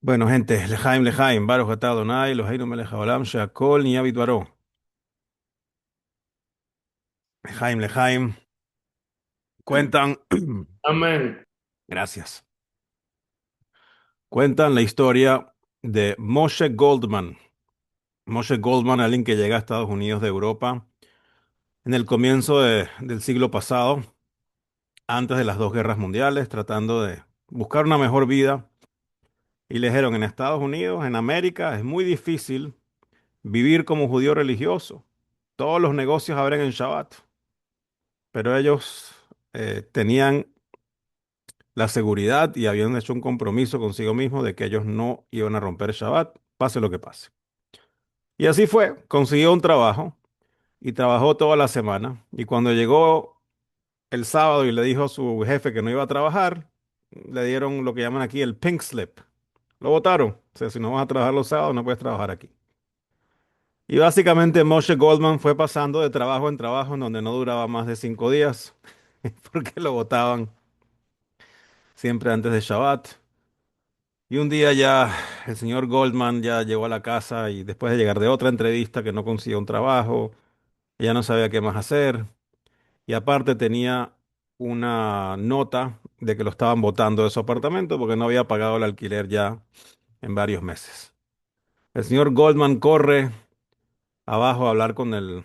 Bueno, gente, Lejaim, Baruch atah Adonai, Eloheinu melech haolam, she'akol nהיה בדברו. Lejaim, cuentan, Amén. gracias, cuentan la historia de Moshe Goldman. Moshe Goldman, alguien que llega a Estados Unidos de Europa en el comienzo del siglo pasado, antes de las dos guerras mundiales, tratando de buscar una mejor vida. Y le dijeron, en Estados Unidos, en América, es muy difícil vivir como judío religioso. Todos los negocios abren en Shabbat. Pero ellos tenían la seguridad y habían hecho un compromiso consigo mismos de que ellos no iban a romper Shabbat, pase lo que pase. Y así fue, consiguió un trabajo y trabajó toda la semana. Y cuando llegó el sábado y le dijo a su jefe que no iba a trabajar, le dieron lo que llaman aquí el pink slip. Lo votaron. O sea, si no vas a trabajar los sábados, no puedes trabajar aquí. Y básicamente Moshe Goldman fue pasando de trabajo en trabajo en donde no duraba más de 5 días, porque lo votaban siempre antes de Shabbat. Y un día ya el señor Goldman ya llegó a la casa y después de llegar de otra entrevista que no consiguió un trabajo, ya no sabía qué más hacer. Y aparte tenía una nota de que lo estaban botando de su apartamento porque no había pagado el alquiler ya en varios meses. El señor Goldman corre abajo a hablar con el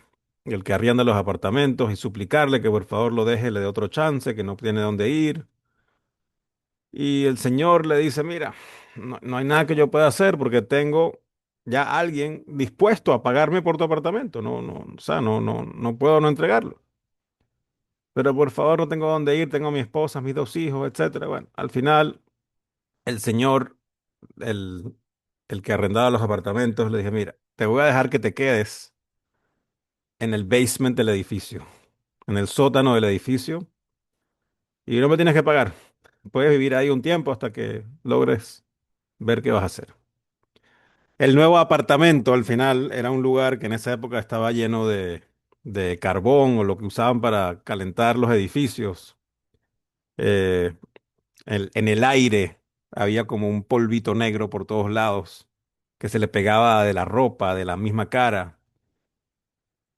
que arrienda los apartamentos y suplicarle que por favor lo deje, le dé otro chance, que no tiene dónde ir. Y el señor le dice, mira, no hay nada que yo pueda hacer porque tengo ya alguien dispuesto a pagarme por tu apartamento. O sea, no puedo no entregarlo. Pero por favor, no tengo dónde ir, tengo a mi esposa, mis dos hijos, etcétera. Bueno, al final, el señor, el, el que arrendaba los apartamentos, le dije, mira, te voy a dejar que te quedes en el basement del edificio, en el sótano del edificio, y no me tienes que pagar. Puedes vivir ahí un tiempo hasta que logres ver qué vas a hacer. El nuevo apartamento al final era un lugar que en esa época estaba lleno de carbón o lo que usaban para calentar los edificios. Eh, en el aire había como un polvito negro por todos lados que se le pegaba de la ropa, de la misma cara.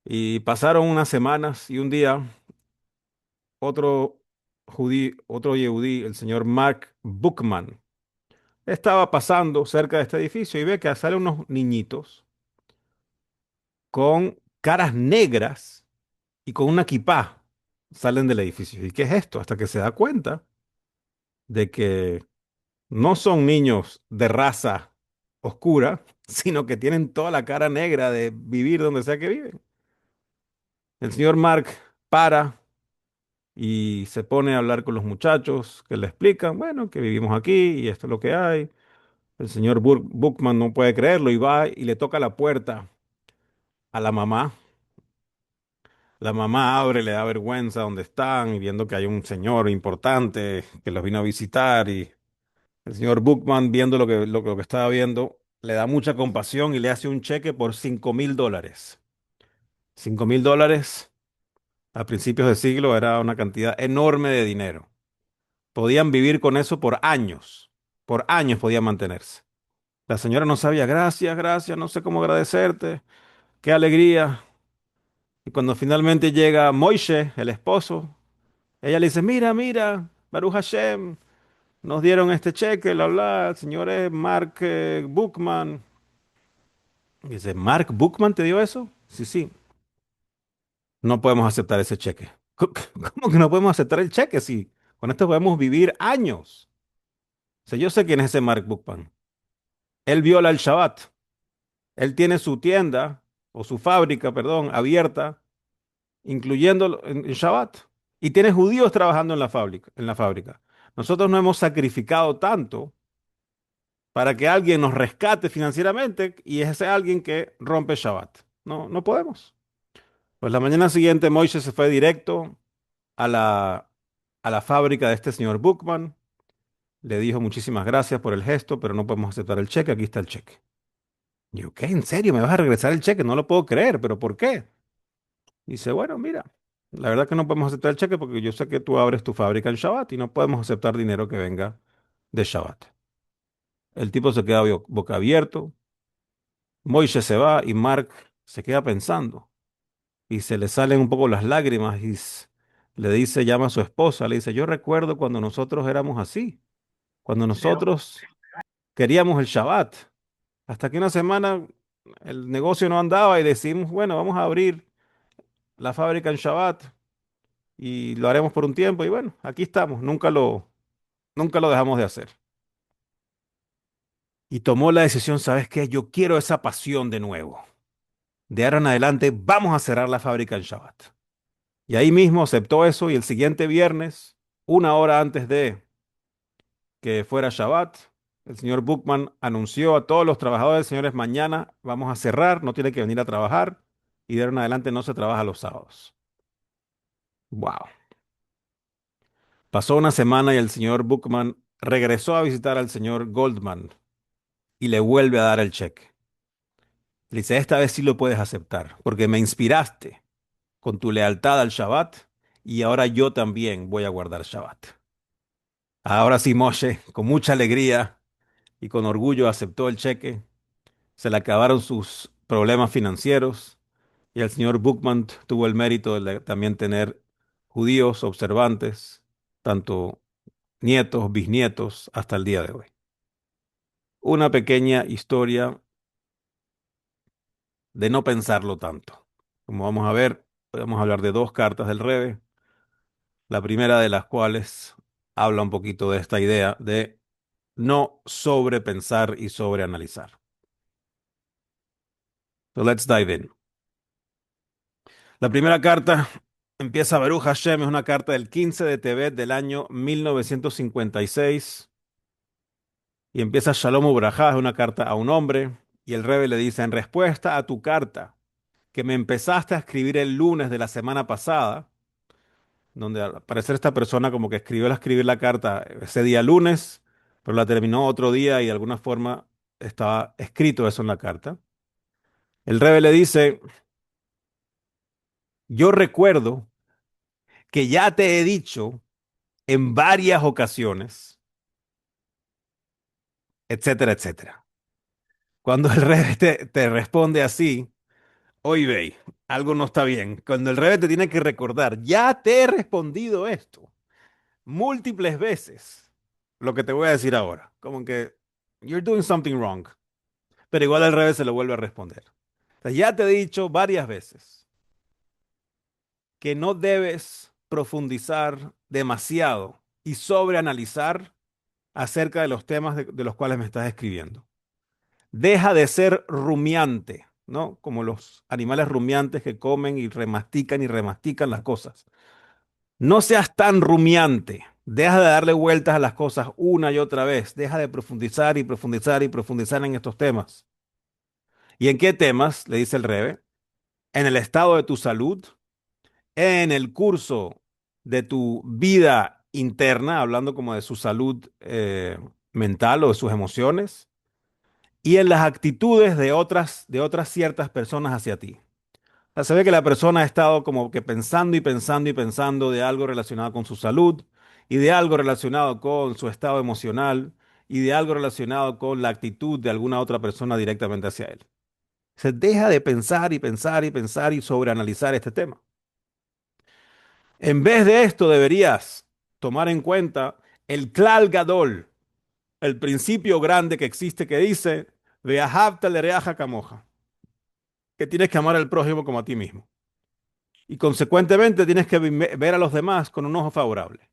Y pasaron unas semanas y un día otro yehudí, el señor Mark Buchman, estaba pasando cerca de este edificio y ve que salen unos niñitos con caras negras y con una kipá salen del edificio. ¿Y qué es esto? Hasta que se da cuenta de que no son niños de raza oscura, sino que tienen toda la cara negra de vivir donde sea que viven. El señor Mark para y se pone a hablar con los muchachos que le explican, bueno, que vivimos aquí y esto es lo que hay. El señor Bookman no puede creerlo y va y le toca la puerta a la mamá. La mamá abre, le da vergüenza donde están y viendo que hay un señor importante que los vino a visitar y el señor Bookman viendo lo que estaba viendo, le da mucha compasión y le hace un cheque por $5,000. $5,000 a principios de siglo era una cantidad enorme de dinero. Podían vivir con eso por años podían mantenerse. La señora no sabía, gracias, gracias, no sé cómo agradecerte, qué alegría. Y cuando finalmente llega Moishe, el esposo, ella le dice, mira, mira, Baruch Hashem, nos dieron este cheque, bla, el señor es Mark Bookman. Y dice, ¿Mark Bookman te dio eso? Sí, sí, no podemos aceptar ese cheque. ¿Cómo que no podemos aceptar el cheque? Si con esto podemos vivir años. O sea, yo sé quién es ese Mark Bookman. Él viola el Shabbat. Él tiene su tienda, o su fábrica, perdón, abierta, incluyendo en Shabbat. Y tiene judíos trabajando en la fábrica. Nosotros no hemos sacrificado tanto para que alguien nos rescate financieramente y es ese alguien que rompe Shabbat. No, no podemos. Pues la mañana siguiente Moisés se fue directo a la fábrica de este señor Bookman. Le dijo muchísimas gracias por el gesto, pero no podemos aceptar el cheque. Aquí está el cheque. Y yo, ¿qué? ¿En serio? ¿Me vas a regresar el cheque? No lo puedo creer, pero ¿por qué? Dice, bueno, mira, la verdad que no podemos aceptar el cheque porque yo sé que tú abres tu fábrica en Shabbat y no podemos aceptar dinero que venga de Shabbat. El tipo se queda boca abierto. Moishe se va y Mark se queda pensando y se le salen un poco las lágrimas y le dice, llama a su esposa, le dice, yo recuerdo cuando nosotros éramos así, cuando nosotros queríamos el Shabbat, hasta que una semana el negocio no andaba y decimos, bueno, vamos a abrir la fábrica en Shabbat y lo haremos por un tiempo y bueno, aquí estamos, nunca lo dejamos de hacer. Y tomó la decisión, ¿sabes qué? Yo quiero esa pasión de nuevo. De ahora en adelante vamos a cerrar la fábrica en Shabbat. Y ahí mismo aceptó eso y el siguiente viernes, una hora antes de que fuera Shabbat, el señor Bookman anunció a todos los trabajadores, señores, mañana vamos a cerrar, no tienen que venir a trabajar y de ahora en adelante no se trabaja los sábados. Wow. Pasó una semana y el señor Bookman regresó a visitar al señor Goldman y le vuelve a dar el cheque. Le dice, esta vez sí lo puedes aceptar porque me inspiraste con tu lealtad al Shabbat y ahora yo también voy a guardar Shabbat. Ahora sí, Moshe, con mucha alegría y con orgullo aceptó el cheque. Se le acabaron sus problemas financieros y el señor Bookman tuvo el mérito de también tener judíos observantes, tanto nietos, bisnietos, hasta el día de hoy. Una pequeña historia de no pensarlo tanto. Como vamos a ver, podemos hablar de dos cartas del Rebbe, la primera de las cuales habla un poquito de esta idea de no sobrepensar y sobreanalizar. So let's dive in. La primera carta empieza Baruch Hashem, es una carta del 15 de Tebet del año 1956 y empieza Shalom Ubrajá, es una carta a un hombre y el Rebbe le dice, en respuesta a tu carta que me empezaste a escribir el lunes de la semana pasada, donde al parecer esta persona como que escribir la carta ese día lunes, pero la terminó otro día y de alguna forma estaba escrito eso en la carta. El Rebbe le dice, yo recuerdo que ya te he dicho en varias ocasiones, etcétera, etcétera. Cuando el Rebbe te responde así, oye, ve, algo no está bien. Cuando el Rebbe te tiene que recordar, ya te he respondido esto múltiples veces, lo que te voy a decir ahora, como que you're doing something wrong, pero igual el Rebbe se lo vuelve a responder. O sea, ya te he dicho varias veces que no debes profundizar demasiado y sobreanalizar acerca de los temas de los cuales me estás escribiendo. Deja de ser rumiante, ¿no? Como los animales rumiantes que comen y remastican las cosas. No seas tan rumiante. Deja de darle vueltas a las cosas una y otra vez. Deja de profundizar y profundizar y profundizar en estos temas. ¿Y en qué temas? Le dice el Rebe. En el estado de tu salud, en el curso de tu vida interna, hablando como de su salud mental o de sus emociones, y en las actitudes de otras ciertas personas hacia ti. O sea, se ve que la persona ha estado como que pensando y pensando y pensando de algo relacionado con su salud y de algo relacionado con su estado emocional y de algo relacionado con la actitud de alguna otra persona directamente hacia él. Se deja de pensar y pensar y pensar y sobreanalizar este tema. En vez de esto, deberías tomar en cuenta el Klal Gadol, el principio grande que existe que dice, Ve'ahavta lereaja kamoja, que tienes que amar al prójimo como a ti mismo. Y consecuentemente tienes que ver a los demás con un ojo favorable.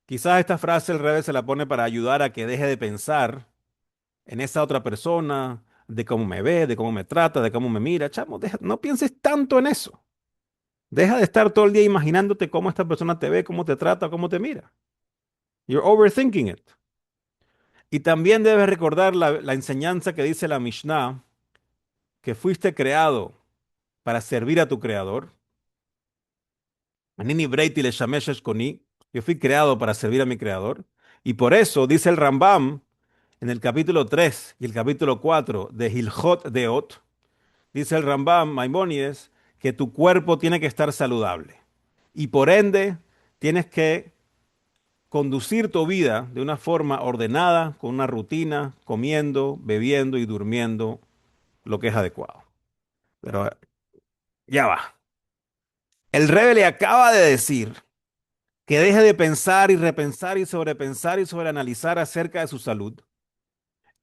Quizás esta frase el revés se la pone para ayudar a que deje de pensar en esa otra persona, de cómo me ve, de cómo me trata, de cómo me mira. Chamo, no pienses tanto en eso. Deja de estar todo el día imaginándote cómo esta persona te ve, cómo te trata, cómo te mira. You're overthinking it. Y también debes recordar la enseñanza que dice la Mishnah, que fuiste creado para servir a tu creador. Anini Breiti le Shamesh Koni. Yo fui creado para servir a mi creador. Y por eso dice el Rambam en el capítulo 3 y el capítulo 4 de Hilchot Deot, dice el Rambam Maimónides que tu cuerpo tiene que estar saludable. Y por ende, tienes que conducir tu vida de una forma ordenada, con una rutina, comiendo, bebiendo y durmiendo lo que es adecuado. Pero ya va. El Rebe le acaba de decir que deje de pensar y repensar y sobreanalizar acerca de su salud.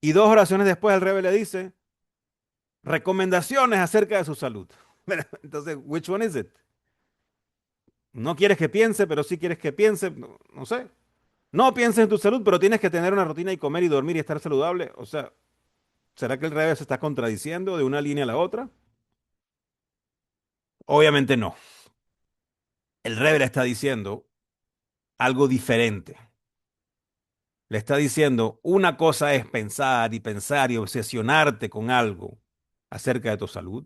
Y 2 oraciones después el Rebe le dice recomendaciones acerca de su salud. Entonces, which one is it? No quieres que piense, pero sí quieres que piense, no, no sé. No pienses en tu salud, pero tienes que tener una rutina y comer y dormir y estar saludable. O sea, ¿será que el Rebe se está contradiciendo de una línea a la otra? Obviamente no. El Rebe le está diciendo algo diferente. Le está diciendo, una cosa es pensar y obsesionarte con algo acerca de tu salud,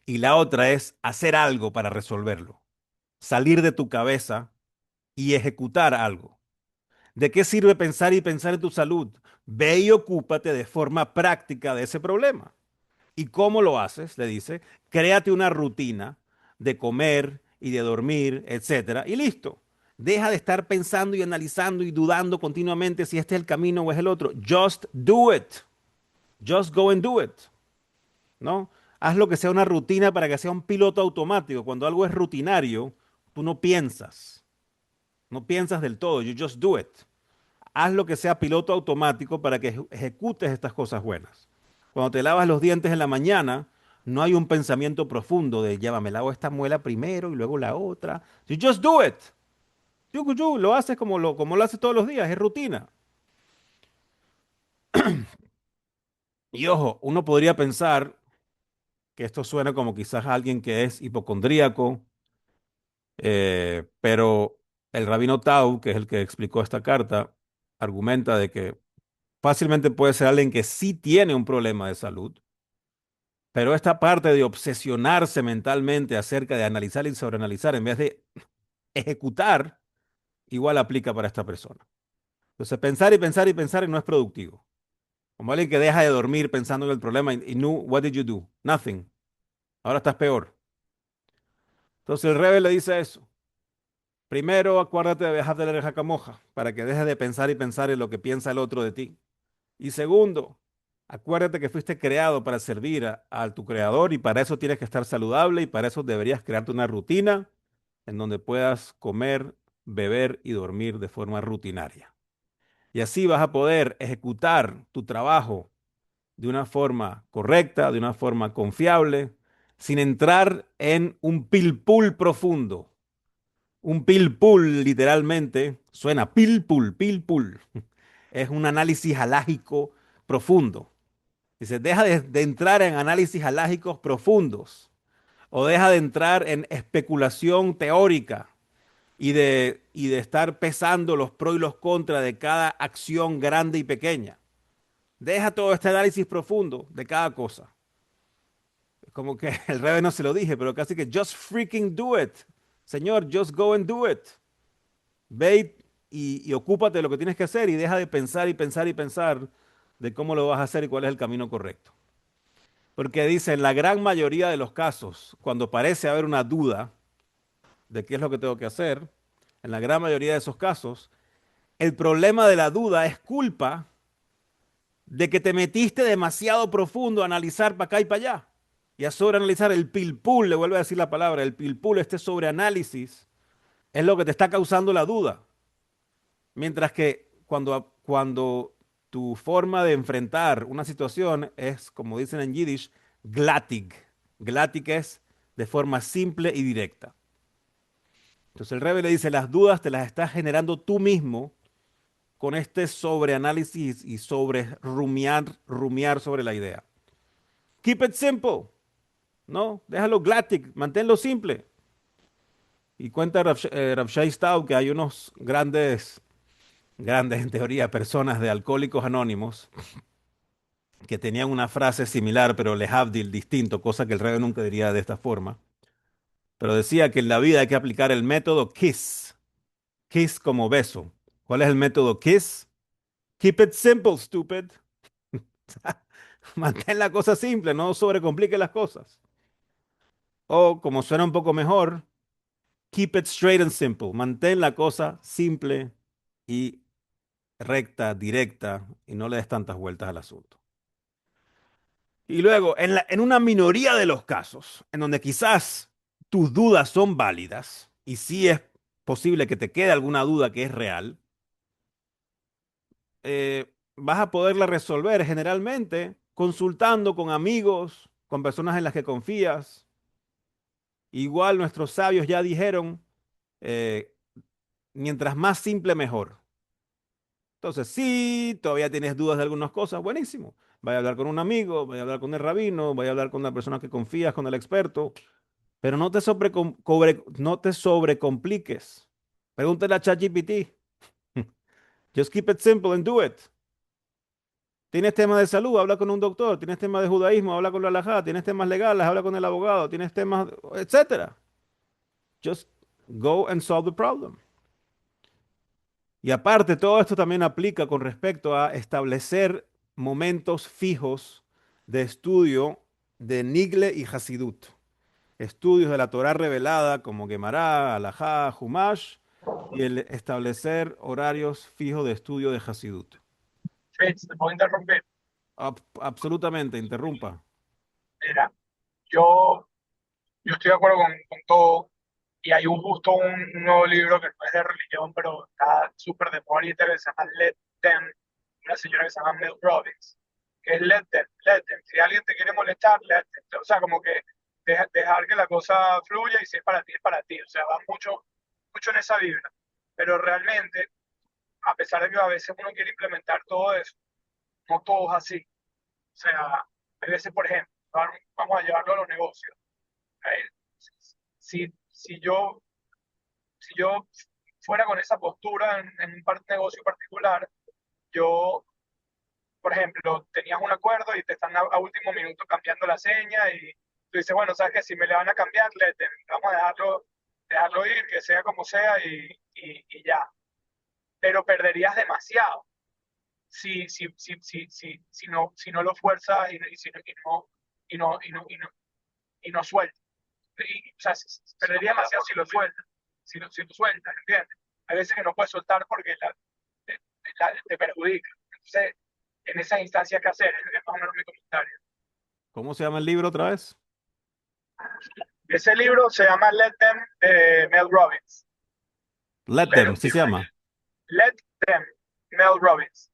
y la otra es hacer algo para resolverlo, salir de tu cabeza y ejecutar algo. ¿De qué sirve pensar en tu salud? Ve y ocúpate de forma práctica de ese problema. ¿Y cómo lo haces? Le dice, créate una rutina de comer y de dormir, etcétera, y listo. Deja de estar pensando y analizando y dudando continuamente si este es el camino o es el otro. Just do it. Just go and do it, ¿no? Haz lo que sea una rutina para que sea un piloto automático. Cuando algo es rutinario, tú no piensas del todo, you just do it. Haz lo que sea piloto automático para que ejecutes estas cosas buenas. Cuando te lavas los dientes en la mañana, no hay un pensamiento profundo de, ya va, me lavo esta muela primero y luego la otra. You just do it. Lo haces como lo haces todos los días, es rutina. Y ojo, uno podría pensar que esto suena como quizás a alguien que es hipocondríaco, pero el rabino Tau, que es el que explicó esta carta, argumenta de que fácilmente puede ser alguien que sí tiene un problema de salud, pero esta parte de obsesionarse mentalmente acerca de analizar y sobreanalizar en vez de ejecutar, igual aplica para esta persona. Entonces, pensar y pensar y pensar y no es productivo. Como alguien que deja de dormir pensando en el problema y no, what did you do? Nothing. Ahora estás peor. Entonces el Rebbe le dice eso. Primero, acuérdate de dejar de leer jacamoja para que dejes de pensar y pensar en lo que piensa el otro de ti. Y segundo, acuérdate que fuiste creado para servir a tu creador y para eso tienes que estar saludable y para eso deberías crearte una rutina en donde puedas comer, beber y dormir de forma rutinaria. Y así vas a poder ejecutar tu trabajo de una forma correcta, de una forma confiable, sin entrar en un pilpul profundo. Un pilpul literalmente suena pilpul, pilpul. Es un análisis alágico profundo. Dice, deja de entrar en análisis alágicos profundos o deja de entrar en especulación teórica y de estar pesando los pros y los contras de cada acción grande y pequeña. Deja todo este análisis profundo de cada cosa. Es como que el rey no se lo dije, pero casi que just freaking do it. Señor, just go and do it. Ve y ocúpate de lo que tienes que hacer y deja de pensar y pensar y pensar de cómo lo vas a hacer y cuál es el camino correcto. Porque dice, en la gran mayoría de los casos, cuando parece haber una duda de qué es lo que tengo que hacer, en la gran mayoría de esos casos, el problema de la duda es culpa de que te metiste demasiado profundo a analizar para acá y para allá. Y a sobreanalizar el pilpul, le vuelvo a decir la palabra, el pilpul, este sobreanálisis, es lo que te está causando la duda. Mientras que cuando tu forma de enfrentar una situación es, como dicen en Yiddish, glatig. Glatig es de forma simple y directa. Entonces el Rebbe le dice, las dudas te las estás generando tú mismo con este sobreanálisis y sobre rumiar sobre la idea. Keep it simple, ¿no? Déjalo glatic, manténlo simple. Y cuenta Rav Shai Stau que hay unos grandes en teoría, personas de Alcohólicos Anónimos que tenían una frase similar, pero lehavdil, distinto, cosa que el rey nunca diría de esta forma. Pero decía que en la vida hay que aplicar el método KISS. KISS como beso. ¿Cuál es el método KISS? Keep it simple, stupid. Mantén la cosa simple, no sobrecomplique las cosas. O, como suena un poco mejor, keep it straight and simple. Mantén la cosa simple y recta, directa, y no le des tantas vueltas al asunto. Y luego, en una minoría de los casos, en donde quizás tus dudas son válidas, y sí es posible que te quede alguna duda que es real, vas a poderla resolver generalmente consultando con amigos, con personas en las que confías. Igual nuestros sabios ya dijeron, eh, mientras más simple, mejor. Entonces, si todavía tienes dudas de algunas cosas, buenísimo. Vaya a hablar con un amigo, vaya a hablar con el rabino, vaya a hablar con una persona que confías, con el experto, pero no te sobrecompliques. Pregúntale a ChatGPT. Just keep it simple and do it. Tienes temas de salud, habla con un doctor. Tienes temas de judaísmo, habla con la halajá. Tienes temas legales, habla con el abogado. Tienes temas, etcétera. Just go and solve the problem. Y aparte, todo esto también aplica con respecto a establecer momentos fijos de estudio de Nigle y Hasidut. Estudios de la Torá revelada como Gemara, Halajá, Humash, y el establecer horarios fijos de estudio de Hasidut. Fitz, te puedo interrumpir. Absolutamente, interrumpa. Mira, yo, yo estoy de acuerdo con todo. Y hay un nuevo libro que no es de religión, pero está súper de moda y que se llama Let Them, una señora que se llama Mel Robbins, que es Let Them, Let Them. Si alguien te quiere molestar, Let Them. O sea, como que dejar que la cosa fluya y si es para ti, es para ti. O sea, va mucho, mucho en esa vibra. Pero realmente, a pesar de que a veces uno quiere implementar todo eso, no todo es así. O sea, hay veces, por ejemplo, vamos a llevarlo a los negocios. Eh, si yo si yo fuera con esa postura en un negocio particular, yo, por ejemplo, tenías un acuerdo y te están a último minuto cambiando la seña y tú dices, bueno, sabes que si me le van a cambiar, vamos a dejarlo ir, que sea como sea y ya. Pero perderías demasiado si no lo fuerzas y no sueltas. O sea, perdería demasiado si lo sueltas, si lo sueltas, ¿entiendes? Hay veces que no puedes soltar porque te perjudica. Entonces, en esas instancias, ¿qué hacer? Es más o menos mi comentario. ¿Cómo se llama el libro otra vez? Ese libro se llama Let Them, de Mel Robbins. Let Let, Them, sí se llama. Let Them, Mel Robbins.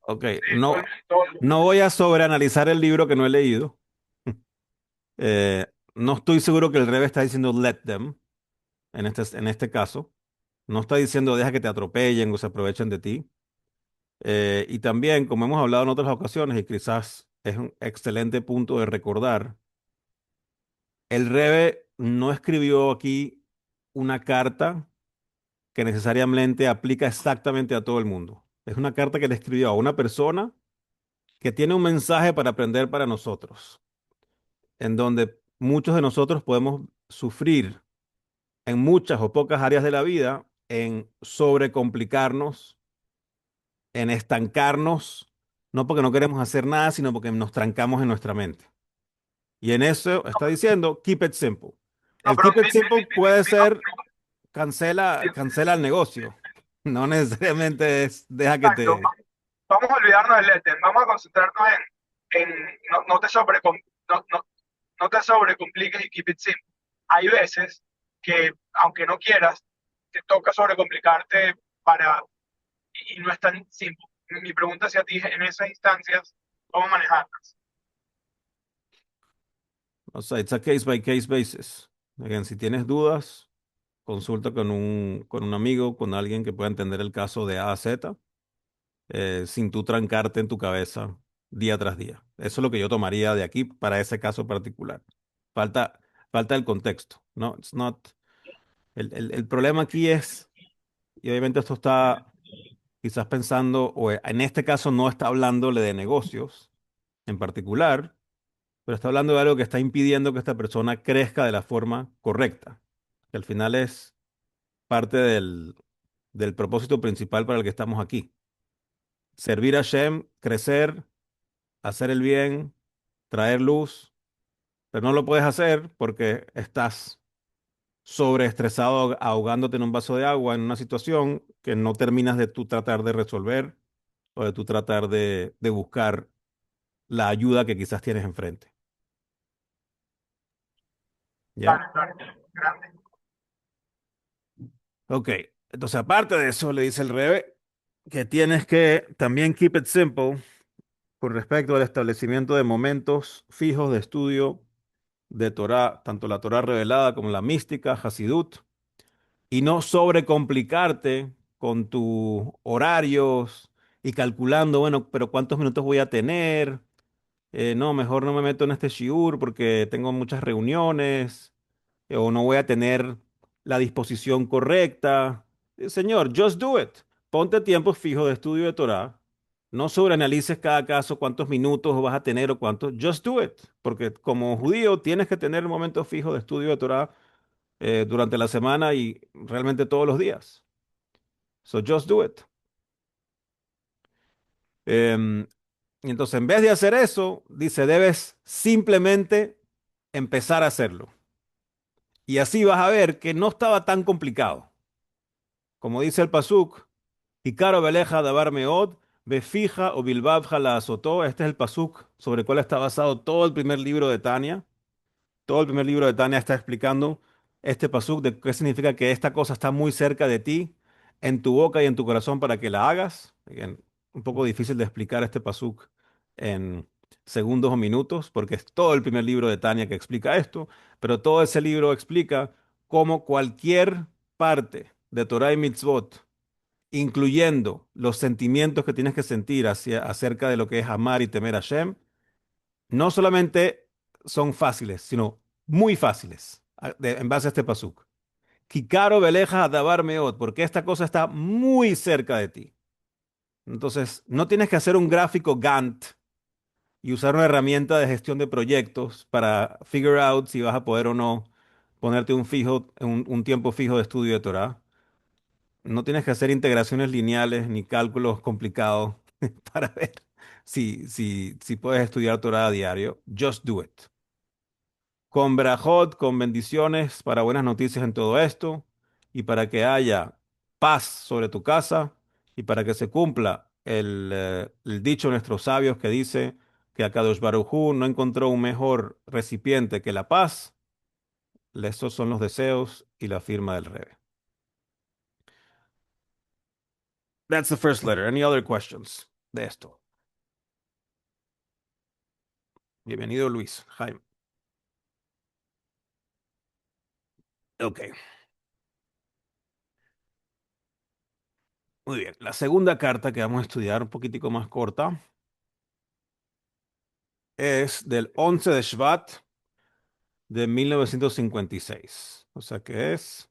Ok, Sí, no, no voy a sobreanalizar el libro que no he leído. No estoy seguro que el Rebe está diciendo let them en este caso. No está diciendo deja que te atropellen o se aprovechen de ti. Y también, como hemos hablado en otras ocasiones, y quizás es un excelente punto de recordar, el Rebe no escribió aquí una carta que necesariamente aplica exactamente a todo el mundo. Es una carta que le escribió a una persona que tiene un mensaje para aprender para nosotros, en donde muchos de nosotros podemos sufrir en muchas o pocas áreas de la vida en sobrecomplicarnos, en estancarnos, no porque no queremos hacer nada, sino porque nos trancamos en nuestra mente. Y en eso está diciendo, keep it simple. no, El pero keep it simple puede ser cancela el negocio. No necesariamente es deja que exacto. te... Vamos a olvidarnos del Let Them. Vamos a concentrarnos no te no, no te sobrecompliques y keep it simple. Hay veces que, aunque no quieras, te toca sobrecomplicarte y no es tan simple. Mi pregunta hacia ti en esas instancias, ¿cómo manejarlas? O sea, it's a case by case basis. Again, si tienes dudas, consulta con un amigo, con alguien que pueda entender el caso de A a Z, sin tú trancarte en tu cabeza día tras día. Eso es lo que yo tomaría de aquí para ese caso particular. Falta, falta el contexto, ¿no? It's not, el problema aquí es, y obviamente esto está quizás pensando, o en este caso no está hablándole de negocios en particular, pero está hablando de algo que está impidiendo que esta persona crezca de la forma correcta, que al final es parte del propósito principal para el que estamos aquí. Servir a Shem, crecer, hacer el bien, traer luz, pero no lo puedes hacer porque estás sobreestresado ahogándote en un vaso de agua en una situación que no terminas de tú tratar de resolver o de tú tratar de buscar la ayuda que quizás tienes enfrente. ¿Ya? Claro, claro, grande. Ok. Entonces, aparte de eso, le dice el Rebe que tienes que también keep it simple con respecto al establecimiento de momentos fijos de estudio de Torah, tanto la Torah revelada como la mística, Hasidut, y no sobrecomplicarte con tus horarios y calculando, bueno, pero ¿cuántos minutos voy a tener? No, mejor no me meto en este shiur porque tengo muchas reuniones o no voy a tener la disposición correcta. Señor, just do it. Ponte tiempos fijos de estudio de Torah. No sobreanalices cada caso cuántos minutos vas a tener o cuántos. Just do it. Porque como judío tienes que tener momentos fijos de estudio de Torah durante la semana y realmente todos los días. So just do it. Em, y entonces, en vez de hacer eso, dice, debes simplemente empezar a hacerlo. Y así vas a ver que no estaba tan complicado. Como dice el Pasuk, Ikaro beleja davar meod, befija o bilbabja la azotó. Este es el Pasuk sobre el cual está basado todo el primer libro de Tania. Todo el primer libro de Tania está explicando este pasuk de qué significa que esta cosa está muy cerca de ti, en tu boca y en tu corazón para que la hagas. Again, un poco difícil de explicar este pasuk en segundos o minutos, porque es todo el primer libro de Tania que explica esto, pero todo ese libro explica cómo cualquier parte de Torah y Mitzvot, incluyendo los sentimientos que tienes que sentir acerca de lo que es amar y temer a Hashem, no solamente son fáciles, sino muy fáciles en base a este pasuk. Kikaro beleja adabar meot, porque esta cosa está muy cerca de ti. Entonces, no tienes que hacer un gráfico Gantt y usar una herramienta de gestión de proyectos para figure out si vas a poder o no ponerte un tiempo fijo de estudio de Torah. No tienes que hacer integraciones lineales ni cálculos complicados para ver si puedes estudiar Torah a diario. Just do it. Con brajot, con bendiciones para buenas noticias en todo esto y para que haya paz sobre tu casa y para que se cumpla el dicho de nuestros sabios que dice que Akadosh Baruj Hu no encontró un mejor recipiente que la paz. Esos son los deseos y la firma del Rebbe. That's the first letter. Any other questions de esto? Bienvenido, Luis. Jaime. Ok, muy bien. La segunda carta que vamos a estudiar, un poquitico más corta, es del 11 de Shvat de 1956. O sea que es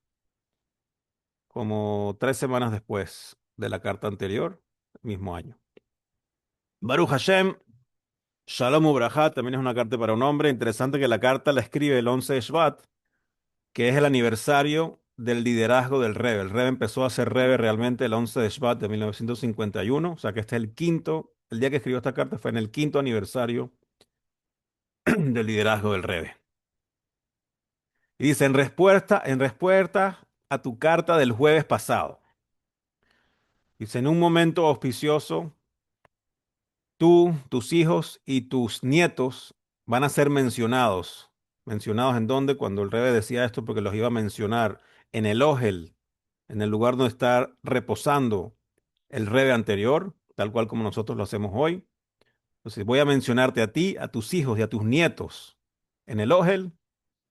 como 3 semanas después de la carta anterior, mismo año. Baruch Hashem, Shalom Ubrajá, también es una carta para un hombre. Interesante que la carta la escribe el 11 de Shvat, que es el aniversario del liderazgo del Rebbe. El Rebbe empezó a ser Rebbe realmente el 11 de Shvat de 1951. O sea que este es el quinto, el día que escribió esta carta fue en el quinto aniversario del liderazgo del Rebbe. Y dice, en respuesta a tu carta del jueves pasado. Dice, en un momento auspicioso, tú, tus hijos y tus nietos van a ser mencionados. ¿Mencionados en dónde? Cuando el rebe decía esto, porque los iba a mencionar en el Ohel, en el lugar donde está reposando el rebe anterior, tal cual como nosotros lo hacemos hoy. Entonces, voy a mencionarte a ti, a tus hijos y a tus nietos en el Ohel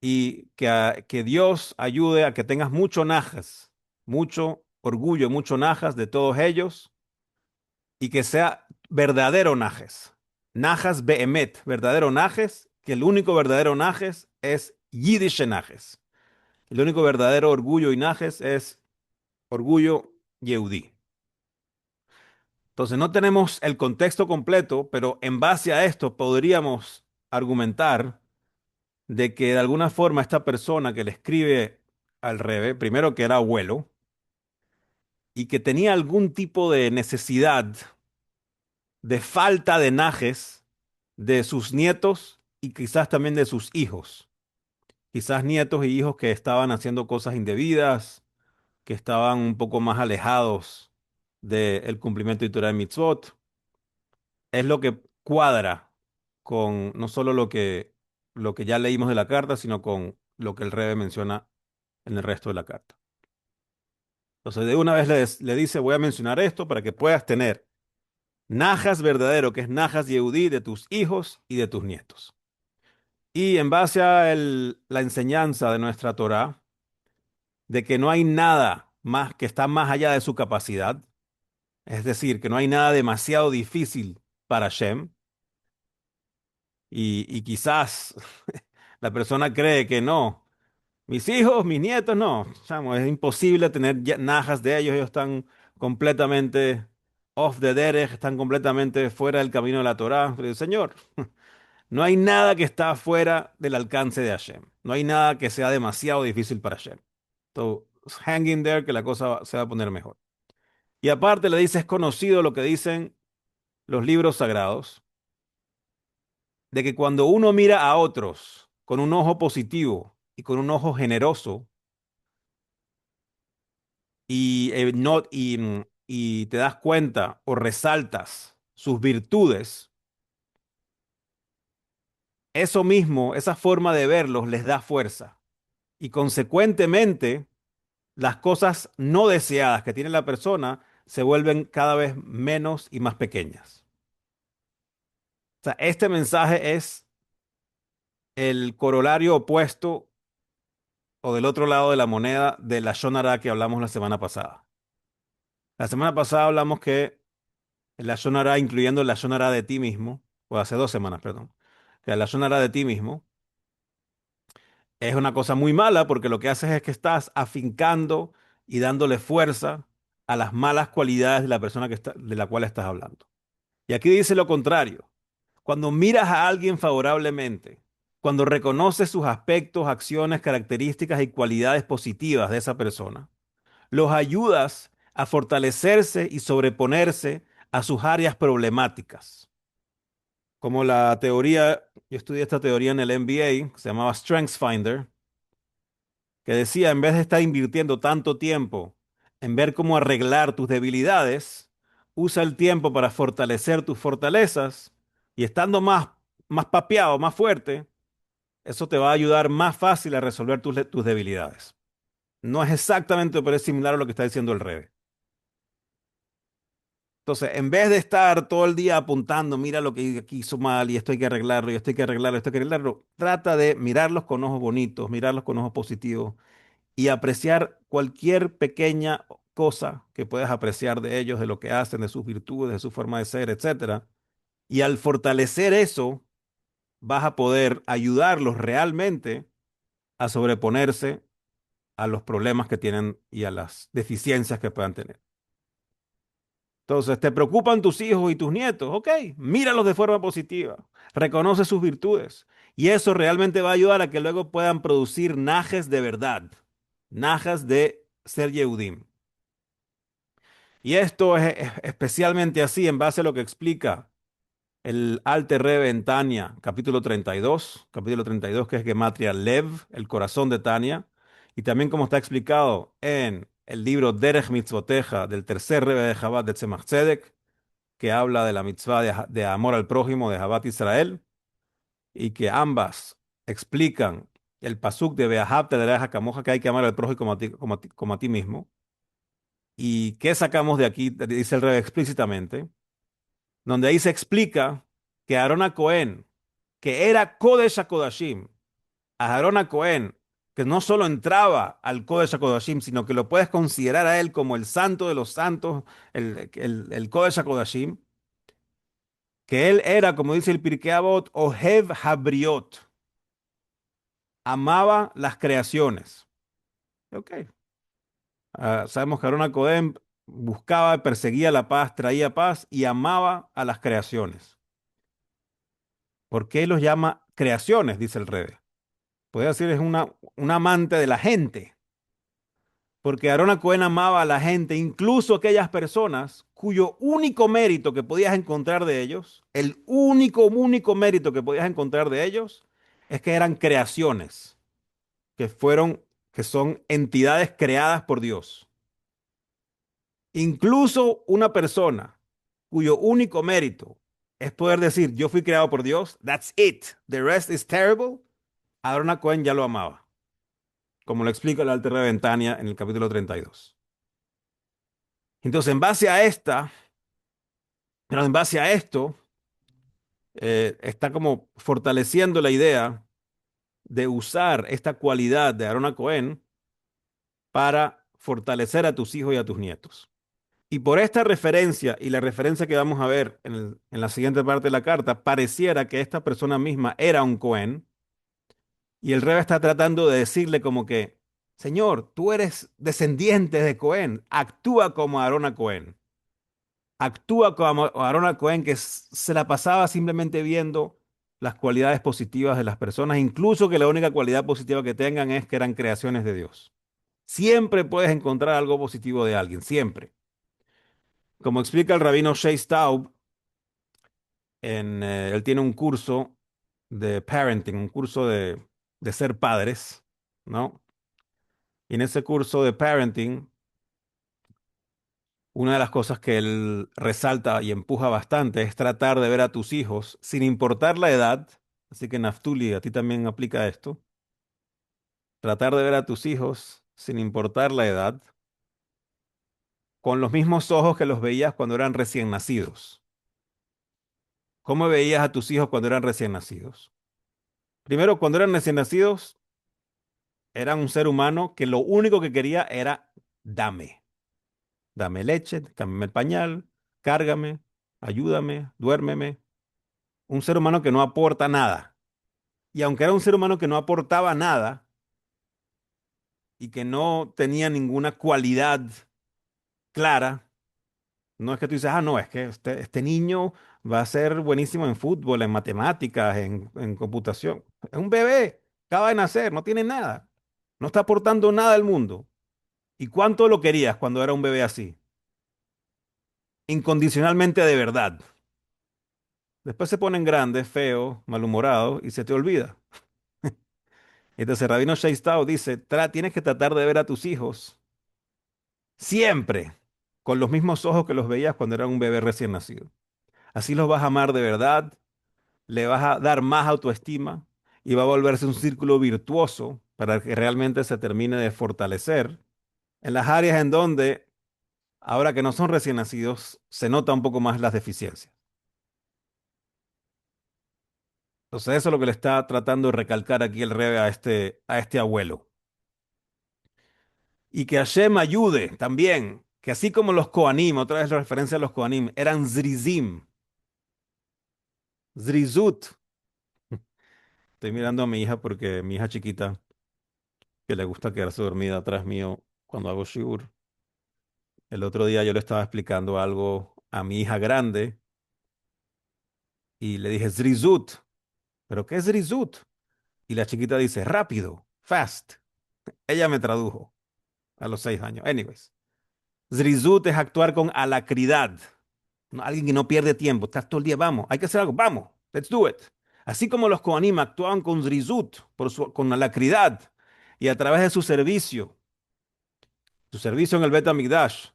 y que Dios ayude a que tengas mucho najas, mucho orgullo, mucho najas de todos ellos y que sea verdadero najes. Najas behemet, verdadero najes, que el único verdadero najes es Yiddish najes. El único verdadero orgullo y najes es orgullo yehudí. Entonces no tenemos el contexto completo, pero en base a esto podríamos argumentar de que de alguna forma esta persona que le escribe al Rebe, primero que era abuelo, y que tenía algún tipo de necesidad, de falta de najes de sus nietos y quizás también de sus hijos. quizás nietos y hijos que estaban haciendo cosas indebidas, que estaban un poco más alejados del cumplimiento de Torah de Mitzvot. Es lo que cuadra con no solo lo que ya leímos de la carta, sino con lo que el Rebbe menciona en el resto de la carta. Entonces, de una vez le dice, voy a mencionar esto para que puedas tener najas verdadero, que es najas Yehudí de tus hijos y de tus nietos. Y en base a la enseñanza de nuestra Torá, de que no hay nada más que está más allá de su capacidad, es decir, que no hay nada demasiado difícil para Shem, y quizás la persona cree que no. Mis hijos, mis nietos, no. Chamo, es imposible tener najas de ellos. Ellos están completamente off the derech, están completamente fuera del camino de la Torá. Pero, Señor, no hay nada que está fuera del alcance de Hashem. No hay nada que sea demasiado difícil para Hashem. So, hang in there que la cosa se va a poner mejor. Y aparte le dice, es conocido lo que dicen los libros sagrados, de que cuando uno mira a otros con un ojo positivo y con un ojo generoso, y te das cuenta o resaltas sus virtudes, eso mismo, esa forma de verlos les da fuerza. Y consecuentemente, las cosas no deseadas que tiene la persona se vuelven cada vez menos y más pequeñas. O sea, este mensaje es el corolario opuesto o del otro lado de la moneda de la Shonara que hablamos la semana pasada. La semana pasada hablamos que la Shonara, incluyendo la Shonara de ti mismo, o hace 2 semanas, perdón, que la Shonara de ti mismo es una cosa muy mala porque lo que haces es que estás afincando y dándole fuerza a las malas cualidades de la persona de la cual estás hablando. Y aquí dice lo contrario. Cuando miras a alguien favorablemente, cuando reconoces sus aspectos, acciones, características y cualidades positivas de esa persona, los ayudas a fortalecerse y sobreponerse a sus áreas problemáticas. Como la teoría, yo estudié esta teoría en el MBA, que se llamaba StrengthsFinder, que decía, en vez de estar invirtiendo tanto tiempo en ver cómo arreglar tus debilidades, usa el tiempo para fortalecer tus fortalezas y estando más papeado, más fuerte, eso te va a ayudar más fácil a resolver tus debilidades. No es exactamente, pero es similar a lo que está diciendo el Rebe. Entonces, en vez de estar todo el día apuntando, mira lo que aquí hizo mal y esto hay que arreglarlo, y esto hay que arreglarlo, esto hay que arreglarlo, trata de mirarlos con ojos bonitos, mirarlos con ojos positivos y apreciar cualquier pequeña cosa que puedas apreciar de ellos, de lo que hacen, de sus virtudes, de su forma de ser, etcétera. Y al fortalecer eso, vas a poder ayudarlos realmente a sobreponerse a los problemas que tienen y a las deficiencias que puedan tener. Entonces, ¿te preocupan tus hijos y tus nietos? Ok, míralos de forma positiva, reconoce sus virtudes y eso realmente va a ayudar a que luego puedan producir najes de verdad, najas de ser Yehudim. Y esto es especialmente así en base a lo que explica el Alter Rebbe en Tania, capítulo 32 que es Gematria Lev, el corazón de Tania, y también como está explicado en el libro Derech Mitzvoteja del tercer Rebbe de Chabad de Tzemach Tzedek, que habla de la mitzvah de amor al prójimo de Jabat Israel, y que ambas explican el pasuk de Beahabte de la Kamoja, que hay que amar al prójimo como a ti mismo. ¿Y qué sacamos de aquí? Dice el Rebbe explícitamente, donde ahí se explica que Aarón a Cohen, que era Kodesh HaKodashim, a Aarón a Cohen, que no solo entraba al Kodesh HaKodashim, sino que lo puedes considerar a él como el santo de los santos, el Kodesh HaKodashim, que él era, como dice el Pirkei Avot, Ohev Habriot, amaba las creaciones. Ok. Sabemos que Aarón Cohen buscaba, perseguía la paz, traía paz y amaba a las creaciones. ¿Por qué los llama creaciones? Dice el Rebe. Puede decir, es un amante de la gente. Porque Aarón Cohen amaba a la gente, incluso aquellas personas cuyo único mérito que podías encontrar de ellos, el único mérito que podías encontrar de ellos, es que eran creaciones. que fueron, que son entidades creadas por Dios. Incluso una persona cuyo único mérito es poder decir, yo fui creado por Dios, that's it, the rest is terrible, Aarón a Cohen ya lo amaba, como lo explica el Alter Rebbe en Tanya en el capítulo 32. Entonces, en base a esto, está como fortaleciendo la idea de usar esta cualidad de Aarón a Cohen para fortalecer a tus hijos y a tus nietos. Y por esta referencia y la referencia que vamos a ver en la siguiente parte de la carta, pareciera que esta persona misma era un Cohen y el Rebbe está tratando de decirle como que, Señor, tú eres descendiente de Cohen, actúa como Aarón a Cohen. Actúa como Aarón Cohen, que se la pasaba simplemente viendo las cualidades positivas de las personas, incluso que la única cualidad positiva que tengan es que eran creaciones de Dios. Siempre puedes encontrar algo positivo de alguien, siempre. Como explica el rabino Shea Staub, él tiene un curso de parenting, un curso de ser padres, ¿no? Y en ese curso de parenting, una de las cosas que él resalta y empuja bastante es tratar de ver a tus hijos sin importar la edad. Así que Naftuli, a ti también aplica esto. Tratar de ver a tus hijos sin importar la edad, con los mismos ojos que los veías cuando eran recién nacidos. ¿Cómo veías a tus hijos cuando eran recién nacidos? Primero, cuando eran recién nacidos, eran un ser humano que lo único que quería era dame. Dame leche, cámbiame el pañal, cárgame, ayúdame, duérmeme. Un ser humano que no aporta nada. Y aunque era un ser humano que no aportaba nada y que no tenía ninguna cualidad clara, no es que tú dices, no, es que este niño va a ser buenísimo en fútbol, en matemáticas, en computación. Es un bebé, acaba de nacer, no tiene nada, no está aportando nada al mundo. ¿Y cuánto lo querías cuando era un bebé así? Incondicionalmente de verdad. Después se ponen grandes, feos, malhumorados y se te olvida. Entonces, Rabino Shaistao dice, tienes que tratar de ver a tus hijos siempre con los mismos ojos que los veías cuando era un bebé recién nacido. Así los vas a amar de verdad, le vas a dar más autoestima y va a volverse un círculo virtuoso para que realmente se termine de fortalecer en las áreas en donde, ahora que no son recién nacidos, se nota un poco más las deficiencias. Entonces, eso es lo que le está tratando de recalcar aquí el Rebbe a este abuelo. Y que Hashem ayude también, que así como los Kohanim, otra vez la referencia a los Kohanim, eran Zrizim, Zrizut. Estoy mirando a mi hija porque mi hija chiquita, que le gusta quedarse dormida atrás mío cuando hago shiur. El otro día yo le estaba explicando algo a mi hija grande y le dije Zrizut. ¿Pero qué es Zrizut? Y la chiquita dice rápido, fast. Ella me tradujo a los 6 años. Anyways, Zrizut es actuar con alacridad. Alguien que no pierde tiempo. Estás todo el día, vamos, hay que hacer algo, vamos, let's do it. Así como los Kohanim actuaban con Zrizut, con alacridad, y a través de su servicio en el Bet HaMikdash,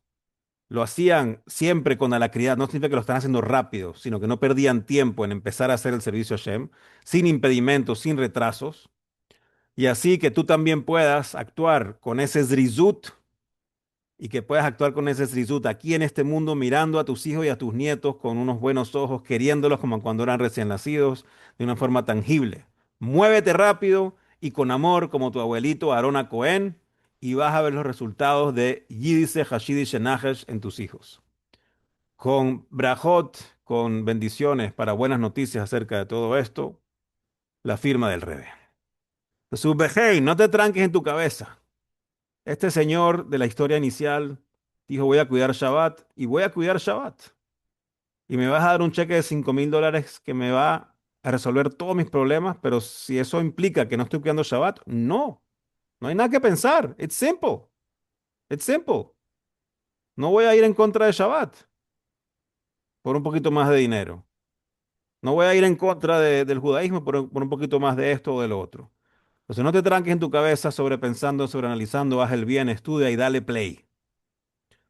lo hacían siempre con alacridad. No significa que lo están haciendo rápido, sino que no perdían tiempo en empezar a hacer el servicio a Hashem, sin impedimentos, sin retrasos. Y así que tú también puedas actuar con ese Zrizut y que puedas actuar con ese Srisut aquí en este mundo, mirando a tus hijos y a tus nietos con unos buenos ojos, queriéndolos como cuando eran recién nacidos, de una forma tangible. Muévete rápido y con amor, como tu abuelito Aarón Cohen, y vas a ver los resultados de Yiddish Hashidi Shenahesh en tus hijos. Con brajot, con bendiciones para buenas noticias acerca de todo esto, la firma del Rebbe. Subhei, no te tranques en tu cabeza. Este señor de la historia inicial dijo, voy a cuidar Shabbat y voy a cuidar Shabbat. Y me vas a dar un cheque de $5,000 que me va a resolver todos mis problemas, pero si eso implica que no estoy cuidando Shabbat, no, no hay nada que pensar. It's simple. It's simple. No voy a ir en contra de Shabbat por un poquito más de dinero. No voy a ir en contra del judaísmo por un poquito más de esto o de lo otro. Entonces no te tranques en tu cabeza sobrepensando, sobreanalizando, haz el bien, estudia y dale play.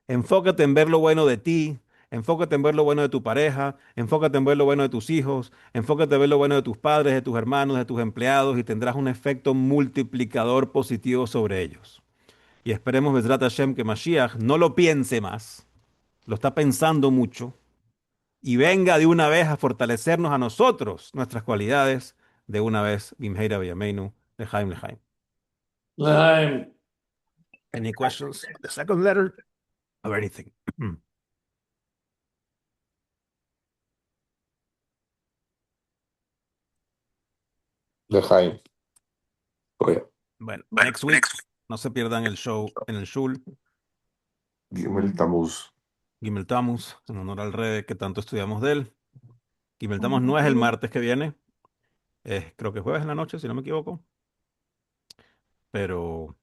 Enfócate en ver lo bueno de ti, enfócate en ver lo bueno de tu pareja, enfócate en ver lo bueno de tus hijos, enfócate en ver lo bueno de tus padres, de tus hermanos, de tus empleados y tendrás un efecto multiplicador positivo sobre ellos. Y esperemos, Besrat Hashem, que Mashiach no lo piense más, lo está pensando mucho y venga de una vez a fortalecernos a nosotros, nuestras cualidades, de una vez. Bimheira Beyameinu, Lehaim Lehaim. Lejaim. Any questions? The second letter of anything. Lejaim. Oye, Bueno, next week, no se pierdan el show en el Shul, Gimel Tamuz. Gimel Tammuz, en honor al rey que tanto estudiamos de él. Gimel Tammuz no es el martes que viene, es creo que jueves en la noche, si no me equivoco, pero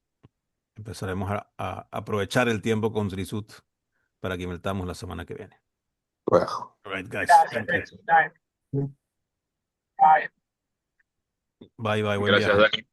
empezaremos a aprovechar el tiempo con Zrisut para Gimel Tammuz la semana que viene. Bueno. All right, guys, Gracias, thank you. Jesús. Bye. Bye, bye, buen Gracias, viaje. Dani.